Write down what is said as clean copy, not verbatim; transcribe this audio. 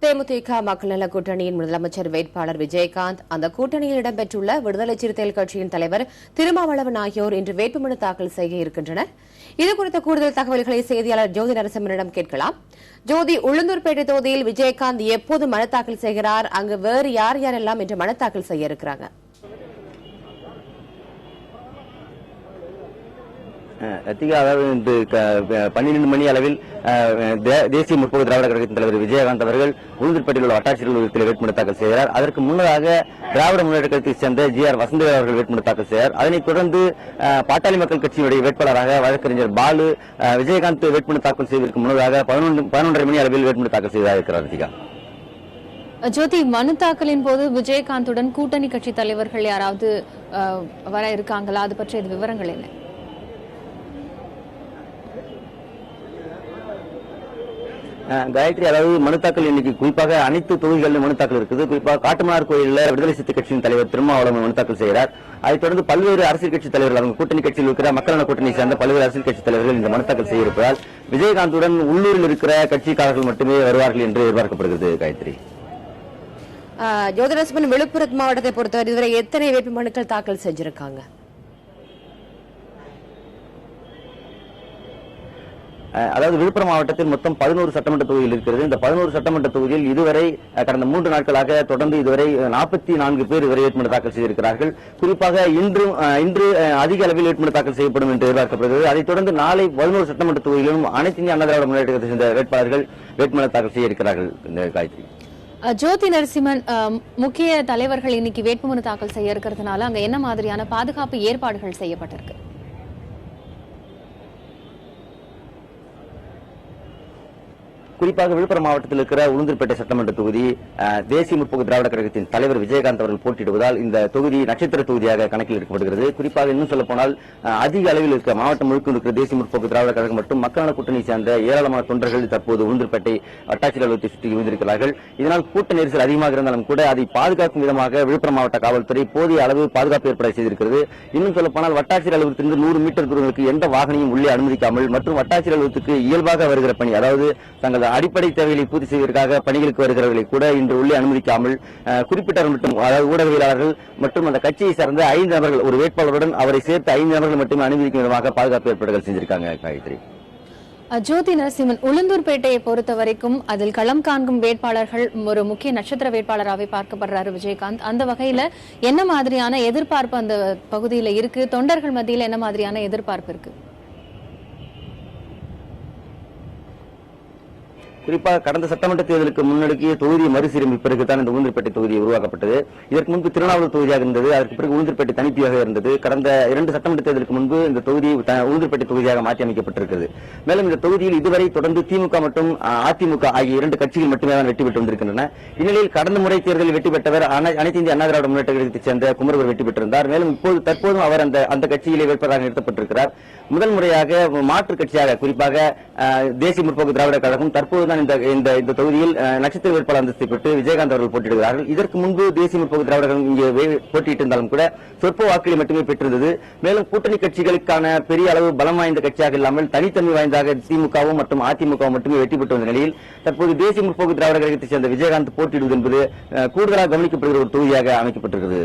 தேமுதிக மக்கள் நல கூட்டணியின் முதலமைச்சர் வேட்பாளர் விஜயகாந்த், அந்த கூட்டணியில் இடம்பெற்றுள்ள விடுதலை சிறுத்தைகள் கட்சியின் தலைவர் திருமாவளவன் ஆகியோர் இன்று வேட்புமனு தாக்கல் செய்ய இருக்கின்றனர். இதுகுறித்த கூடுதல் தகவல்களை செய்தியாளர் ஜோதி நரசிம்மனிடம் கேட்கலாம். ஜோதி, உளுந்தூர்பேட்டை தொகுதியில் விஜயகாந்த் எப்போது மனு தாக்கல் செய்கிறார்? அங்கு வேறு யார் யாரெல்லாம் இன்று மனு தாக்கல் செய்ய இருக்கிறாங்க? அதாவது இன்று 12 மணி அளவில் தேசிய முற்போக்கு திராவிட கழகத்தின் தலைவர் விஜயகாந்த் அவர்கள் உளுந்தூர்பேட்டையில் உள்ள வட்டாட்சியர் அலுவலகத்தில் வேட்புமனு தாக்கல் செய்கிறார். அதற்கு முன்னதாக திராவிட முன்னேற்ற கழகத்தைச் சேர்ந்த ஜி.ஆர். வசந்தவேல் அவர்கள் வேட்புமனு தாக்கல் செய்கிறார். அதனைத் தொடர்ந்து பாட்டாளி மக்கள் கட்சியினுடைய வேட்பாளராக வழக்கறிஞர் பாலு விஜயகாந்த் வேட்புமனு தாக்கல் செய்வதற்கு முன்னதாக 11:30 மணி அளவில் வேட்புமனு தாக்கல் செய்திருக்கிறார். ஜோதி, மனு தாக்கலின் போது விஜயகாந்துடன் கூட்டணி கட்சி தலைவர்கள் யாராவது வர இருக்காங்களா? அது பற்றிய விவரங்கள் என்ன? காயத்ரி, அதாவது மனு தாக்கல் இன்னைக்கு குறிப்பாக அனைத்து தொகுதிகளிலும் மனு தாக்கல் இருக்குது. குறிப்பாக காட்டுமன்னார் கோயிலில் விடுதலை சிறுத்தை கட்சியின் தலைவர் திருமாவளவன் மனு தாக்கல் செய்கிறார். அதைத் தொடர்ந்து பல்வேறு அரசியல் கட்சி தலைவர்கள், அவங்க கூட்டணி கட்சியில் இருக்கிற மக்கள் நல கூட்டணியை சேர்ந்த பல்வேறு அரசியல் கட்சி தலைவர்கள் இந்த மனு தாக்கல் செய்ய இருப்பதால் விஜயகாந்துடன் உள்ளூரில் இருக்கிற கட்சிக்காரர்கள் மட்டுமே வருவார்கள் என்று எதிர்பார்க்கப்படுகிறது. காயத்ரி, ஜோதிரஸ்மன், விழுப்புரம் மாவட்டத்தை பொறுத்தவரை இதுவரை எத்தனை வேட்புமனுக்கள் தாக்கல் செஞ்சிருக்காங்க? அதாவது விழுப்புரம் மாவட்டத்தில் மொத்தம் 11 சட்டமன்ற தொகுதிகள் இருக்கிறது. இந்த 11 சட்டமன்ற தொகுதியில் இதுவரை கடந்த 3 நாட்களாக தொடர்ந்து இதுவரை 44 பேர் இதுவரை வேட்புமனு தாக்கல் செய்திருக்கிறார்கள். குறிப்பாக இன்று அதிக அளவில் வேட்புமனு தாக்கல் செய்யப்படும் என்று எதிர்பார்க்கப்படுகிறது. அதைத் தொடர்ந்து நாளை 11 சட்டமன்ற தொகுதிகளிலும் அனைத்து இந்திய அண்ணா திராவிட முன்னேற்ற கழகத்தை சேர்ந்த வேட்பாளர்கள் வேட்புமனு தாக்கல் செய்ய இருக்கிறார்கள். காயத்ரி, ஜோதி நரசிம்மன், முக்கிய தலைவர்கள் இன்னைக்கு வேட்புமனு தாக்கல் செய்ய இருக்கிறதுனால அங்க என்ன மாதிரியான பாதுகாப்பு ஏற்பாடுகள் செய்யப்பட்டிருக்கு? குறிப்பாக விழுப்புரம் மாவட்டத்தில் இருக்கிற உளுந்தூர்பேட்டை சட்டமன்ற தொகுதி தேசிய முற்போக்கு திராவிட கழகத்தின் தலைவர் விஜயகாந்த் அவர்கள் போட்டியிடுவதால் இந்த தொகுதி நட்சத்திர தொகுதியாக கணக்கில் எடுக்கப்படுகிறது. குறிப்பாக இன்னும் சொல்ல போனால் அதிக அளவில் இருக்கிற மாவட்டம் முழுக்க இருக்கிற தேசிய முற்போக்கு திராவிட கழகம் மற்றும் மக்கள் நல கூட்டணியை சேர்ந்த ஏராளமான தொண்டர்கள் தற்போது உளுந்தூர்பேட்டை வட்டாட்சியர் அலுவலகத்தை சுற்றி இருந்திருக்கிறார்கள். இதனால் கூட்ட நெரிசல் அதிகமாக இருந்தாலும் கூட அதை பாதுகாக்கும் விதமாக விழுப்புரம் மாவட்ட காவல்துறை போதிய அளவு பாதுகாப்பு ஏற்பாடு செய்திருக்கிறது. இன்னும் சொல்ல போனால் வட்டாட்சியர் அலுவலகத்திலிருந்து 100 மீட்டர் தூரங்களுக்கு எந்த வாகனையும் உள்ளே அனுமதிக்காமல் மற்றும் வட்டாட்சியர் அலுவலகத்துக்கு இயல்பாக வருகிற பணி, அதாவது தங்களது அடிப்படை தேவைகளை பூர்த்தி செய்வதற்காக பணிகளுக்கு வருகிறவர்களை கூட இன்று உள்ளே அனுமதிக்காமல் குறிப்பிட்டவர்கள் மட்டும், அதாவது ஊடகவியலாளர்கள் மற்றும் அந்த கட்சியை சார்ந்த 5 நபர்கள், ஒரு வேட்பாளருடன் அவரை சேர்த்து 5 நபர்கள் மட்டுமே அனுமதிக்கும் விதமாக பாதுகாப்பு ஏற்பாடுகள் செஞ்சிருக்காங்க. காயத்ரி, ஜோதி நரசிம்மன், உளுந்தூர்பேட்டையை பொறுத்த வரைக்கும் அதில் களம் காண்கும் வேட்பாளர்கள் ஒரு முக்கிய நட்சத்திர வேட்பாளராகவே பார்க்கப்படுறாரு விஜயகாந்த். அந்த வகையில என்ன மாதிரியான எதிர்பார்ப்பு அந்த பகுதியில் இருக்கு? தொண்டர்கள் மத்தியில் என்ன மாதிரியான எதிர்பார்ப்பு இருக்கு? குறிப்பாக கடந்த சட்டமன்ற தேர்தலுக்கு முன்னெடுக்கிய தொகுதி மறுசீரமைப்பு பிறகுதான் இந்த உளுந்தூர்பேட்டை தொகுதி உருவாக்கப்பட்டது. இதற்கு முன்பு திருநாவலூர் தொகுதியாக இருந்தது. அதற்கு பிறகு உளுந்தூர்பேட்டை தனிப்பியாக இருந்தது. கடந்த 2 சட்டமன்ற தேர்தலுக்கு முன்பு இந்த தொகுதி உளுந்தூர்பேட்டை தொகுதியாக மாற்றி அமைக்கப்பட்டிருக்கிறது. மேலும் இந்த தொகுதியில் இதுவரை தொடர்ந்து திமுக மற்றும் அதிமுக ஆகிய 2 கட்சிகள் மட்டுமே தான் வெற்றி பெற்று வந்திருக்கின்றன. இந்நிலையில் கடந்த முறை தேர்தலில் வெற்றி பெற்றவர் அனைத்து இந்திய அண்ணா திராவிட முன்னேற்ற கழகத்தைச் சேர்ந்த குமரவர் வெற்றி பெற்றிருந்தார். மேலும் தற்போதும் அவர் அந்த கட்சியிலே வேட்பாளராக நிறுத்தப்பட்டிருக்கிறார். முதல் முறையாக மாற்றுக் கட்சியாக, குறிப்பாக தேசிய முற்போக்கு திராவிட கழகம் தற்போதுதான் இந்த தொகுதியில் நட்சத்திர வேட்பாளர் அந்தஸ்தை பெற்று விஜயகாந்த் அவர்கள் போட்டியிடுகிறார்கள். இதற்கு முன்பு தேசிய முற்போக்கு திராவிட கழகம் இங்கே போட்டியிட்டிருந்தாலும் கூட சொற்ப வாக்குகளை மட்டுமே பெற்றிருந்தது. மேலும் கூட்டணி கட்சிகளுக்கான பெரிய அளவு பலம் வாய்ந்த கட்சியாக இல்லாமல் தனித்தன்மை வாய்ந்தாக திமுகவும் மற்றும் அதிமுகவும் மட்டுமே வெற்றி பெற்று வந்த நிலையில் தற்போது தேசிய முற்போக்கு திராவிட கழகத்தைச் சேர்ந்த விஜயகாந்த் போட்டியிடுவது என்பது கூடுதலாக கவனிக்கப்படுகிற ஒரு தொகுதியாக அமைக்கப்பட்டிருக்கிறது.